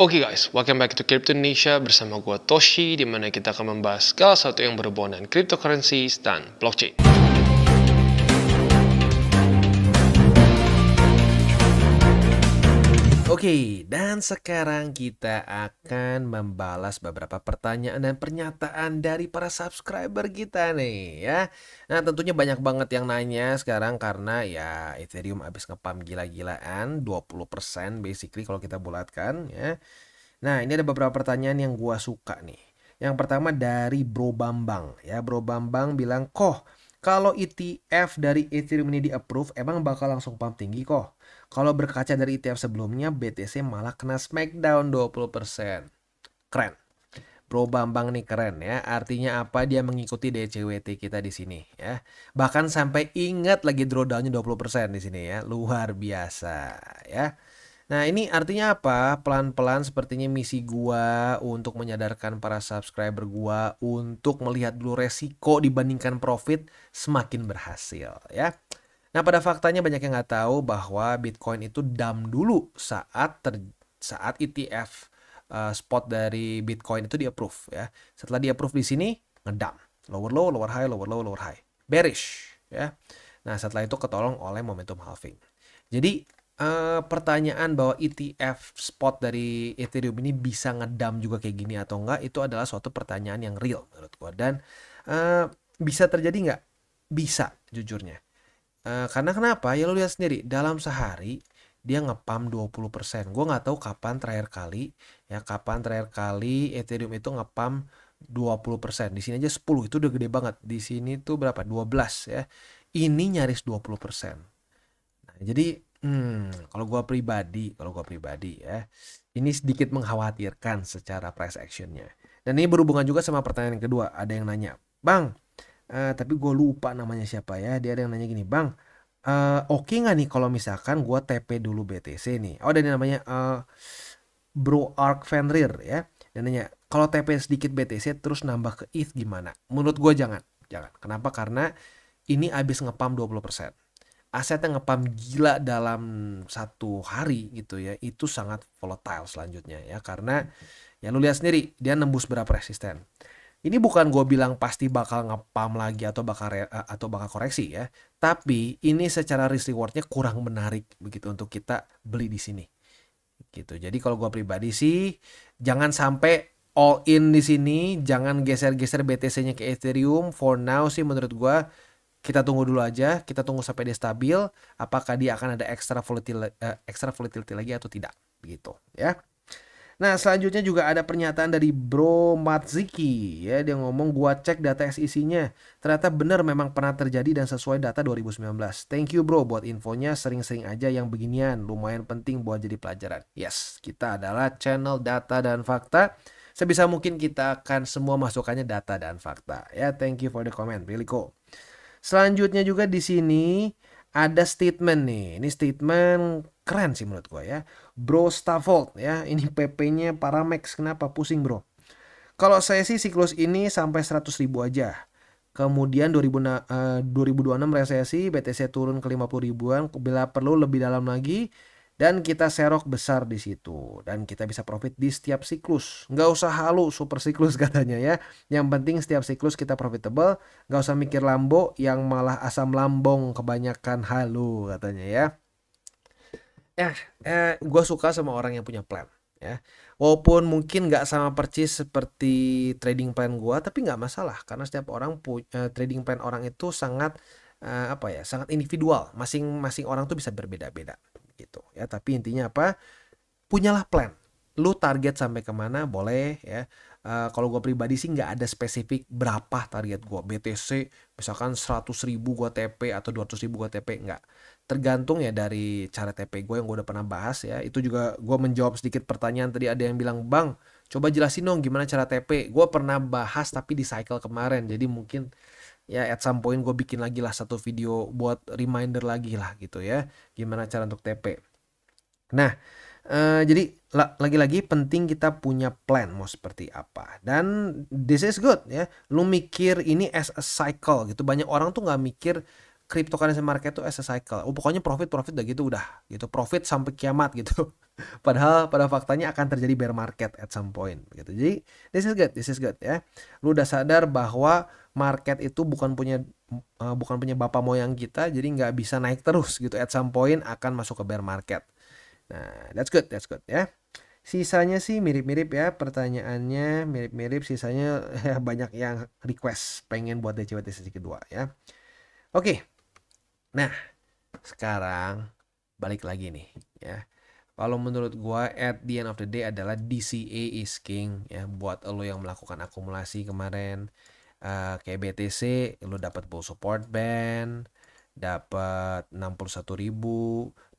Oke guys, welcome back to Crypto Indonesia bersama gua Toshi, di mana kita akan membahas segala sesuatu yang berhubungan dengan cryptocurrencies dan blockchain. Oke, dan sekarang kita akan membalas beberapa pertanyaan dan pernyataan dari para subscriber kita nih ya. Nah, tentunya banyak banget yang nanya sekarang karena ya Ethereum habis ngepump gila-gilaan 20% basically kalau kita bulatkan ya. Nah, ini ada beberapa pertanyaan yang gua suka nih. Yang pertama dari Bro Bambang ya. Bro Bambang bilang, "Koh, kalau ETF dari Ethereum ini di-approve emang bakal langsung pump tinggi kok. Kalau berkaca dari ETF sebelumnya, BTC malah kena smackdown 20%. Keren. Bro Bambang nih keren ya. Artinya apa? Dia mengikuti DCWT kita di sini ya. Bahkan sampai ingat lagi drawdownnya 20% di sini ya. Luar biasa ya. Nah, ini artinya apa? Pelan-pelan sepertinya misi gua untuk menyadarkan para subscriber gua untuk melihat dulu resiko dibandingkan profit semakin berhasil ya. Nah, pada faktanya banyak yang nggak tahu bahwa Bitcoin itu dump dulu saat ETF spot dari Bitcoin itu di-approve ya. Setelah di-approve di sini ngedump. Lower low, lower high, lower low, lower high. Bearish ya. Nah, setelah itu ketolong oleh momentum halving. Jadi pertanyaan bahwa ETF spot dari Ethereum ini bisa ngedump juga kayak gini atau enggak, itu adalah suatu pertanyaan yang real menurut gua. Dan bisa terjadi nggak? Bisa jujurnya. Karena kenapa? Ya lu lihat sendiri, dalam sehari dia ngepump 20%. Gue nggak tahu kapan terakhir kali Ethereum itu ngepump 20%. Di sini aja 10, itu udah gede banget. Di sini tuh berapa? 12 ya. Ini nyaris 20%. Nah, jadi kalau gue pribadi ya, ini sedikit mengkhawatirkan secara price actionnya. Dan ini berhubungan juga sama pertanyaan yang kedua. Ada yang nanya, "Bang, tapi gue lupa namanya siapa ya." Dia ada yang nanya gini, "Bang, oke nggak nih kalau misalkan gue TP dulu BTC nih?" Oh, dan ini namanya Bro Ark Fenrir ya. Dan nanya, "Kalau TP sedikit BTC terus nambah ke ETH gimana?" Menurut gue jangan. Kenapa? Karena ini abis ngepump 20%. Asetnya ngepump gila dalam satu hari gitu ya. Itu sangat volatile selanjutnya ya. Karena ya lu lihat sendiri, dia nembus berapa resisten. Ini bukan gue bilang pasti bakal ngepump lagi atau bakal koreksi ya. Tapi ini secara risk rewardnya kurang menarik begitu untuk kita beli di sini. Gitu. Jadi kalau gue pribadi sih jangan sampai all in di sini, jangan geser-geser BTC-nya ke Ethereum. For now sih menurut gue kita tunggu dulu aja, kita tunggu sampai dia stabil, apakah dia akan ada extra volatility lagi atau tidak, begitu ya. Nah, selanjutnya juga ada pernyataan dari Bro Matziki ya, dia ngomong, "Gua cek data SEC-nya, ternyata benar memang pernah terjadi dan sesuai data 2019. Thank you bro buat infonya, sering-sering aja yang beginian, lumayan penting buat jadi pelajaran." Yes, kita adalah channel data dan fakta. Sebisa mungkin kita akan semua masukannya data dan fakta ya. Thank you for the comment, really cool. Selanjutnya juga di sini ada statement nih. Ini statement keren sih menurut gua ya. Bro Stavold ya. Ini PP-nya Paramex. Kenapa pusing bro? Kalau saya sih siklus ini sampai 100.000 aja. Kemudian 2026 resesi, BTC turun ke 50 ribuan. Bila perlu lebih dalam lagi. Dan kita serok besar di situ. Dan kita bisa profit di setiap siklus. Nggak usah halu super siklus katanya ya. Yang penting setiap siklus kita profitable. Nggak usah mikir lambo yang malah asam lambung kebanyakan halu katanya ya. Gue suka sama orang yang punya plan ya. Walaupun mungkin nggak sama persis seperti trading plan gue, tapi nggak masalah. Karena setiap orang trading plan orang itu sangat sangat individual. Masing-masing orang tuh bisa berbeda-beda gitu ya. Tapi intinya apa? Punyalah plan. Lu target sampai kemana boleh ya. Kalau gue pribadi sih nggak ada spesifik berapa target gue. BTC misalkan 100.000 gue TP atau 200.000 gue TP, nggak. Tergantung ya dari cara TP gue yang gue udah pernah bahas ya. Itu juga gue menjawab sedikit pertanyaan tadi, ada yang bilang, "Bang, coba jelasin dong gimana cara TP." Gue pernah bahas tapi di cycle kemarin. Jadi mungkin ya at some point gue bikin lagi lah satu video buat reminder lagi lah gitu ya. Gimana cara untuk TP. Nah, jadi lagi-lagi penting kita punya plan mau seperti apa. Dan this is good ya. Lu mikir ini as a cycle gitu. Banyak orang tuh nggak mikir cryptocurrency market tuh as a cycle. Oh, pokoknya profit udah gitu udah gitu. Profit sampai kiamat gitu. Padahal pada faktanya akan terjadi bear market at some point gitu. Jadi this is good ya. Lu udah sadar bahwa market itu bukan punya bapak moyang kita, jadi nggak bisa naik terus gitu. At some point akan masuk ke bear market. Nah, that's good ya. Sisanya sih mirip-mirip ya, pertanyaannya mirip-mirip, sisanya ya banyak yang request pengen buat DCWT sesi kedua ya. Oke. Nah, sekarang balik lagi nih ya. Kalau menurut gua at the end of the day adalah DCA is king ya, buat lo yang melakukan akumulasi kemarin kayak BTC lo dapat bull support band, dapat 61.000,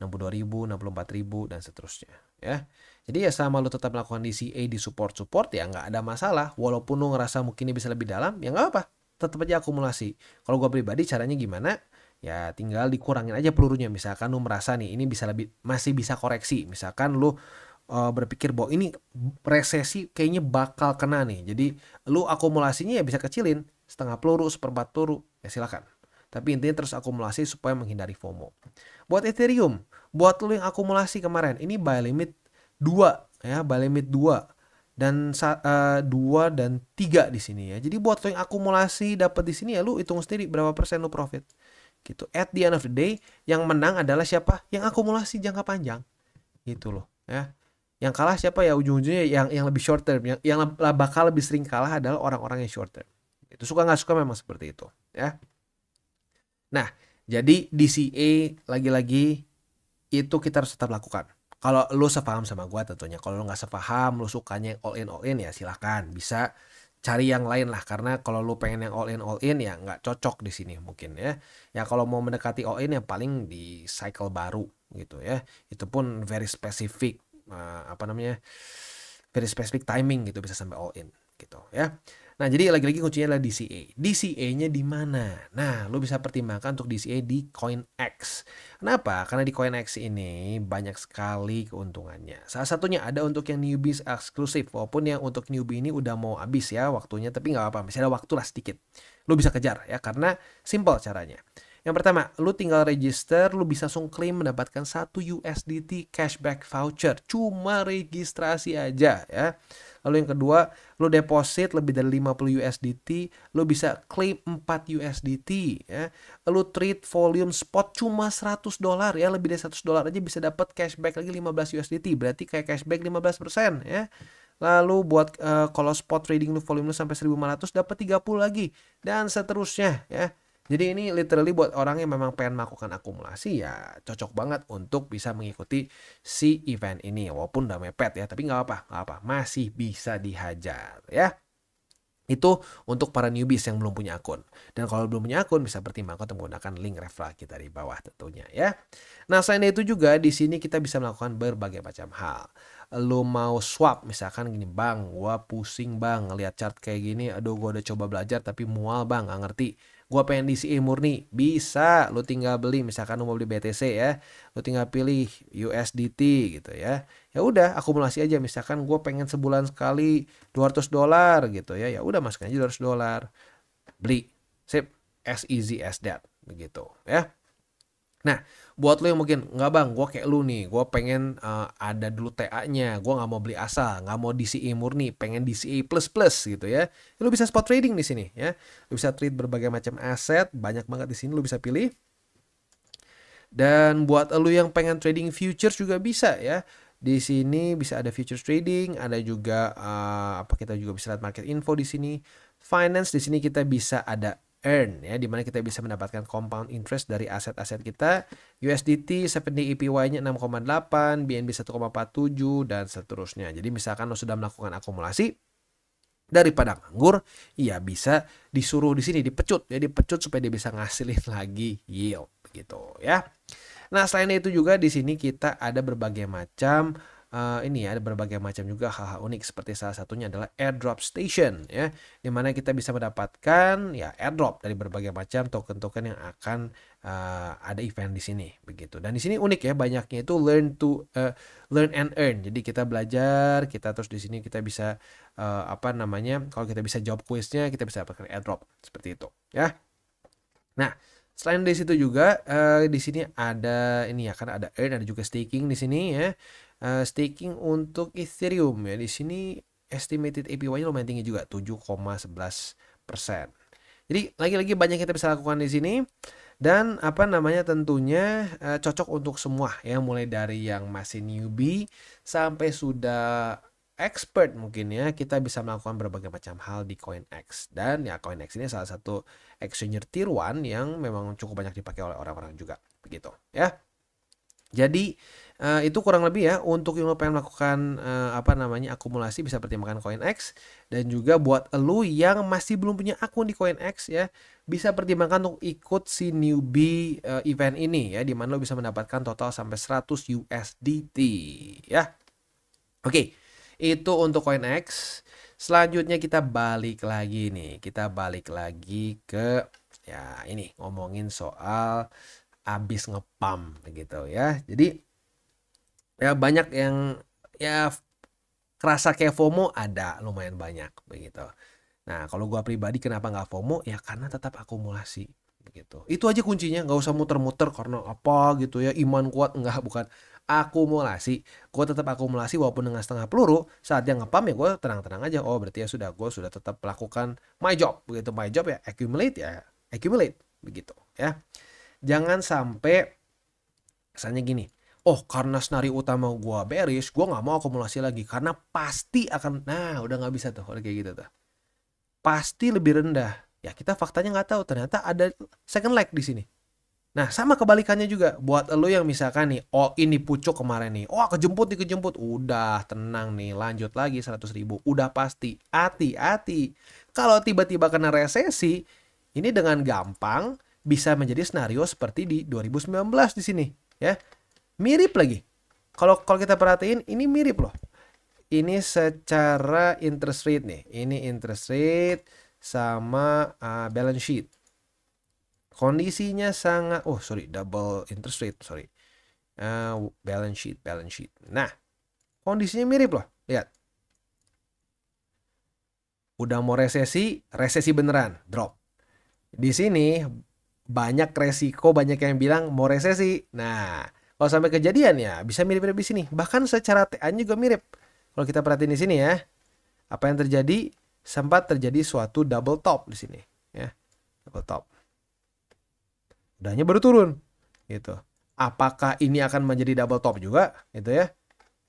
62.000, 64.000 dan seterusnya ya. Jadi ya sama lo tetap melakukan DCA di support ya nggak ada masalah. Walaupun lo ngerasa mungkin ini bisa lebih dalam ya nggak apa, tetap aja akumulasi. Kalau gua pribadi caranya gimana? Ya tinggal dikurangin aja pelurunya. Misalkan lu merasa nih ini masih bisa koreksi. Misalkan lu berpikir bahwa ini resesi kayaknya bakal kena nih. Jadi lu akumulasinya ya bisa kecilin, setengah peluru, seperempat peluru, ya silakan. Tapi intinya terus akumulasi supaya menghindari FOMO. Buat Ethereum, buat lu yang akumulasi kemarin, ini buy limit 2 ya, buy limit 2 dan 2 dan 3 di sini ya. Jadi buat lu yang akumulasi dapat di sini ya lu hitung sendiri berapa persen lu profit. Gitu. At the end of the day, yang menang adalah siapa? Yang akumulasi jangka panjang. Gitu loh, ya. Yang kalah siapa ya ujung-ujungnya yang lebih short term, yang bakal lebih sering kalah adalah orang-orang yang short term. Itu suka nggak suka memang seperti itu, ya. Nah, jadi DCA lagi-lagi itu kita harus tetap lakukan. Kalau lu sepaham sama gua tentunya. Kalau lu nggak sepaham, lu sukanya all in ya silahkan. Bisa cari yang lain lah, karena kalau lu pengen yang all in ya nggak cocok di sini mungkin ya. Ya kalau mau mendekati all in ya paling di cycle baru gitu ya. Itu pun very specific very specific timing gitu bisa sampai all in gitu ya. Nah, jadi lagi-lagi kuncinya adalah DCA. DCA-nya di mana? Nah, lo bisa pertimbangkan untuk DCA di CoinX. Kenapa? Karena di CoinX ini banyak sekali keuntungannya. Salah satunya ada untuk yang newbies eksklusif. Walaupun yang untuk newbie ini udah mau habis ya waktunya, tapi nggak apa-apa. Masih ada waktu lah sedikit. Lo bisa kejar ya, karena simple caranya. Yang pertama, lu tinggal register, lu bisa langsung klaim mendapatkan 1 USDT cashback voucher. Cuma registrasi aja ya. Lalu yang kedua, lu deposit lebih dari 50 USDT, lu bisa claim 4 USDT ya. Lu trade volume spot cuma $100 ya, lebih dari $100 aja bisa dapat cashback lagi 15 USDT. Berarti kayak cashback 15% ya. Lalu buat kalau spot trading lu volume lu sampai 1.500 dapat 30 lagi dan seterusnya ya. Jadi ini literally buat orang yang memang pengen melakukan akumulasi ya cocok banget untuk bisa mengikuti si event ini. Walaupun udah mepet ya, tapi nggak apa, masih bisa dihajar ya. Itu untuk para newbies yang belum punya akun. Dan kalau belum punya akun bisa pertimbangkan untuk menggunakan link referral kita di bawah tentunya ya. Nah, selain itu juga di sini kita bisa melakukan berbagai macam hal. Lu mau swap misalkan gini, bang, gua pusing bang ngeliat chart kayak gini, aduh gua udah coba belajar tapi mual bang, nggak ngerti. Gua pengen DCA murni, bisa, lu tinggal beli, misalkan lu mau beli BTC ya, lu tinggal pilih USDT gitu ya. Ya udah akumulasi aja, misalkan gue pengen sebulan sekali $200 gitu ya, ya udah masukin aja $200, beli, sip, as easy as that begitu ya. Nah, buat lo yang mungkin nggak bang, gue kayak lu nih, gue pengen ada dulu TA-nya, gue nggak mau beli asal, nggak mau DCA murni, pengen DCA plus gitu ya. Lo bisa spot trading di sini ya, lo bisa trade berbagai macam aset, banyak banget di sini lo bisa pilih. Dan buat lo yang pengen trading futures juga bisa ya. Di sini bisa ada futures trading, ada juga kita juga bisa lihat market info di sini. Finance di sini kita bisa ada earn ya, dimana kita bisa mendapatkan compound interest dari aset-aset kita. USDT 7-day APY-nya 6,8, BNB 1,47 dan seterusnya. Jadi misalkan lo sudah melakukan akumulasi, daripada nganggur, ya bisa disuruh di sini dipecut ya, dipecut supaya dia bisa ngasilin lagi yield gitu ya. Nah, selain itu juga di sini kita ada berbagai macam ada berbagai macam juga hal-hal unik, seperti salah satunya adalah airdrop station ya, dimana kita bisa mendapatkan ya airdrop dari berbagai macam token-token yang akan ada event di sini begitu. Dan di sini unik ya, banyaknya itu learn and earn. Jadi kita belajar, kita terus di sini kita bisa kalau kita bisa jawab quiznya kita bisa dapatkan airdrop seperti itu ya. Nah, Selain dari situ juga di sini ada ini ya, kan ada earn, ada juga staking di sini ya. Staking untuk Ethereum ya, di sini estimated APY-nya lumayan tinggi juga, 7,11%. Jadi lagi-lagi banyak kita bisa lakukan di sini, dan apa namanya, tentunya cocok untuk semua ya, mulai dari yang masih newbie sampai sudah expert mungkin ya. Kita bisa melakukan berbagai macam hal di CoinEx, dan ya CoinEx ini salah satu exchange tier 1 yang memang cukup banyak dipakai oleh orang-orang juga begitu ya. Jadi itu kurang lebih ya untuk yang lo pengen melakukan apa namanya, akumulasi, bisa pertimbangkan CoinEx. Dan juga buat lo yang masih belum punya akun di CoinEx ya, bisa pertimbangkan untuk ikut si newbie event ini ya, dimana lo bisa mendapatkan total sampai 100 USDT ya. Oke, itu untuk CoinEx. Selanjutnya kita balik lagi nih, kita balik lagi ke ya ini, ngomongin soal abis ngepam begitu ya. Jadi ya banyak yang ya kerasa kayak FOMO, ada lumayan banyak begitu. Nah kalau gua pribadi kenapa nggak FOMO ya, karena tetap akumulasi begitu. Itu aja kuncinya, nggak usah muter-muter karena apa gitu ya, iman kuat, enggak, bukan. Akumulasi, gue tetap akumulasi walaupun dengan setengah peluru. Saat yang ngepam ya gue tenang-tenang aja, oh berarti ya sudah, gue sudah tetap melakukan my job begitu. My job ya accumulate begitu ya. Jangan sampai kesannya gini, oh karena senario utama gue bearish, gue nggak mau akumulasi lagi karena pasti akan, nah udah nggak bisa tuh kalau kayak gitu tuh. Pasti lebih rendah ya, kita faktanya nggak tahu, ternyata ada second leg di sini. Nah sama kebalikannya juga buat lo yang misalkan nih, oh ini pucuk kemarin nih, oh kejemput, udah tenang nih, lanjut lagi 100.000, udah pasti. Hati-hati, kalau tiba-tiba kena resesi, ini dengan gampang bisa menjadi skenario seperti di 2019 di sini ya. Mirip lagi. Kalau kita perhatiin, ini mirip loh. Ini secara interest rate nih, ini interest rate sama balance sheet. Kondisinya sangat, double interest rate, balance sheet. Nah, kondisinya mirip loh, lihat. Udah mau resesi beneran, drop. Di sini banyak resiko, banyak yang bilang mau resesi. Nah, kalau sampai kejadian ya bisa mirip-mirip di sini. Bahkan secara TA juga mirip. Kalau kita perhatiin di sini ya, apa yang terjadi? Sempat terjadi suatu double top di sini, ya, double top. Udahnya baru turun gitu. Apakah ini akan menjadi double top juga gitu ya?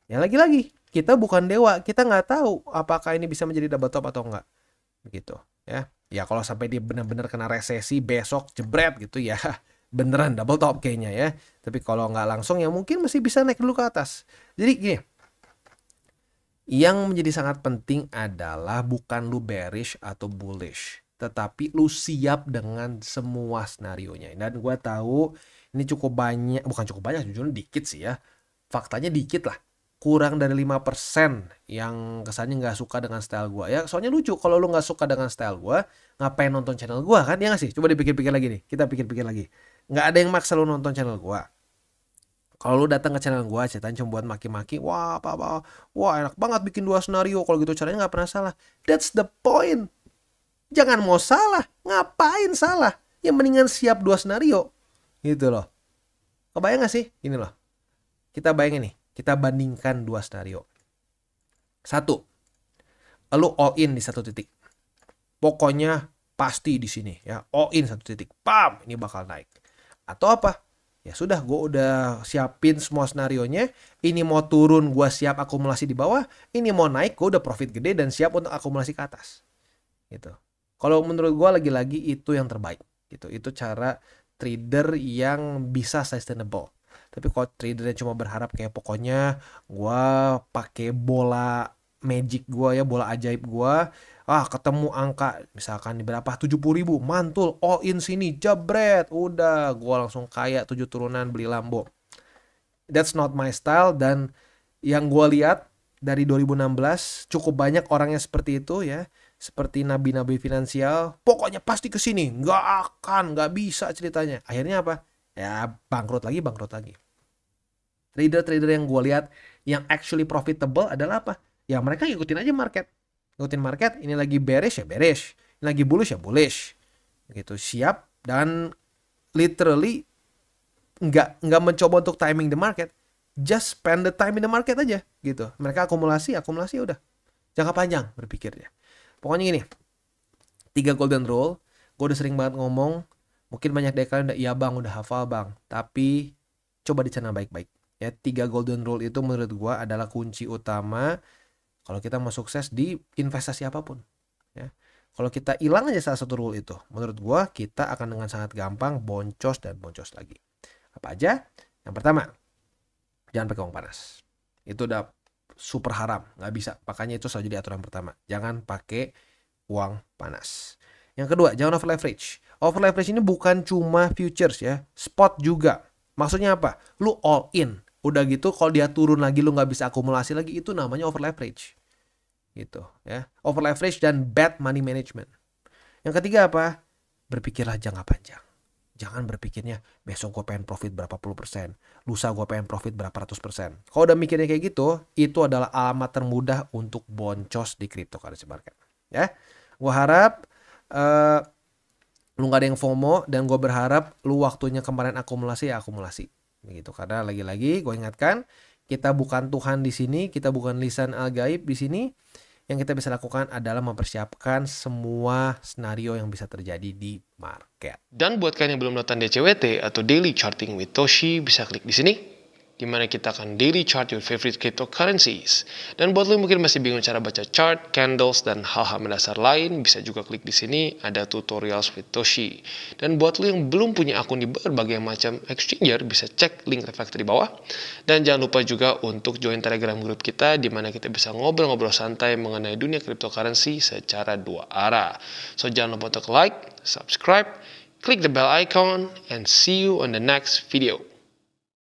Ya lagi-lagi kita bukan dewa, kita nggak tahu apakah ini bisa menjadi double top atau enggak begitu ya. Ya kalau sampai dia benar-benar kena resesi besok jebret gitu ya, beneran double top kayaknya ya. Tapi kalau nggak langsung ya mungkin masih bisa naik dulu ke atas. Jadi gini, yang menjadi sangat penting adalah bukan lu bearish atau bullish, tetapi lu siap dengan semua senarionya. Dan gue tahu ini cukup banyak, bukan cukup banyak, jujur dikit sih ya. Faktanya dikit lah. Kurang dari 5% yang kesannya nggak suka dengan style gue. Ya soalnya lucu, kalau lu nggak suka dengan style gue, ngapain nonton channel gue kan? Ya nggak sih? Coba dipikir-pikir lagi nih. Kita pikir-pikir lagi. Nggak ada yang maksa lu nonton channel gue. Kalau lu datang ke channel gue, ceritanya cuma buat maki-maki, wah apa, wah enak banget bikin 2 skenario, kalau gitu caranya nggak pernah salah. That's the point. Jangan mau salah, ngapain salah? Ya mendingan siap 2 skenario. Gitu loh. Kebayang gak sih? Ini loh. Kita bayangin nih, kita bandingkan 2 skenario. 1, lu all in di 1 titik. Pokoknya pasti di sini ya, all in 1 titik. Pam, ini bakal naik. Atau apa? Ya sudah, gue udah siapin semua senarionya. Ini mau turun, gue siap akumulasi di bawah. Ini mau naik, gue udah profit gede dan siap untuk akumulasi ke atas. Gitu. Kalau menurut gue lagi-lagi itu yang terbaik. Gitu. Itu cara trader yang bisa sustainable. Tapi kalau trader yang cuma berharap kayak pokoknya gue pakai bola magic gue ya, bola ajaib gue, ketemu angka misalkan berapa 70.000, mantul all in sini jebret, udah gue langsung kaya 7 turunan beli Lambo. That's not my style. Dan yang gue lihat dari 2016 cukup banyak orangnya seperti itu ya, seperti nabi-nabi finansial, pokoknya pasti kesini, nggak bisa ceritanya. Akhirnya apa? Ya bangkrut lagi. Trader-trader yang gue lihat yang actually profitable adalah apa? Ya mereka ngikutin aja market. Ngikutin market, ini lagi bearish ya bearish, ini lagi bullish ya bullish. Gitu, siap dan literally nggak mencoba untuk timing the market, just spend the time in the market aja gitu. Mereka akumulasi udah. Jangka panjang berpikirnya. Pokoknya gini, 3 golden rule, gue udah sering banget ngomong, mungkin banyak dari kalian udah iya bang, udah hafal bang, tapi coba dicerna baik-baik. Ya, 3 golden rule itu menurut gue adalah kunci utama kalau kita mau sukses di investasi apapun. Ya. Kalau kita hilang aja salah satu rule itu, menurut gue kita akan dengan sangat gampang boncos dan boncos lagi. Apa aja? Yang pertama, jangan pakai uang panas. Itu udah super haram, nggak bisa. Makanya itu selalu jadi aturan pertama. Jangan pakai uang panas. Yang kedua, jangan over leverage. Over leverage ini bukan cuma futures ya, spot juga. Maksudnya apa? Lu all in. Udah gitu kalau dia turun lagi lu nggak bisa akumulasi lagi, itu namanya over leverage. Gitu ya. Over leverage dan bad money management. Yang ketiga apa? Berpikirlah jangka panjang. Jangan berpikirnya besok gue pengen profit berapa puluh persen, lusa gue pengen profit berapa ratus persen. Kalau udah mikirnya kayak gitu, itu adalah alamat termudah untuk boncos di cryptocurrency market. Ya, gue harap lu gak ada yang FOMO, dan gue berharap lu waktunya kemarin akumulasi ya akumulasi. Begitu, karena lagi-lagi gue ingatkan, kita bukan Tuhan di sini, kita bukan lisan al-gaib di sini. Yang kita bisa lakukan adalah mempersiapkan semua skenario yang bisa terjadi di market. Dan buat kalian yang belum nonton DCWT atau Daily Charting with Toshi, bisa klik di sini, di mana kita akan daily chart your favorite cryptocurrencies. Dan buat lo yang mungkin masih bingung cara baca chart, candles, dan hal-hal mendasar lain, bisa juga klik di sini, ada tutorials with Toshi. Dan buat lo yang belum punya akun di berbagai macam exchanger, bisa cek link reflektor di bawah. Dan jangan lupa juga untuk join Telegram group kita, di mana kita bisa ngobrol-ngobrol santai mengenai dunia cryptocurrency secara 2 arah. So jangan lupa untuk like, subscribe, click the bell icon, and see you on the next video.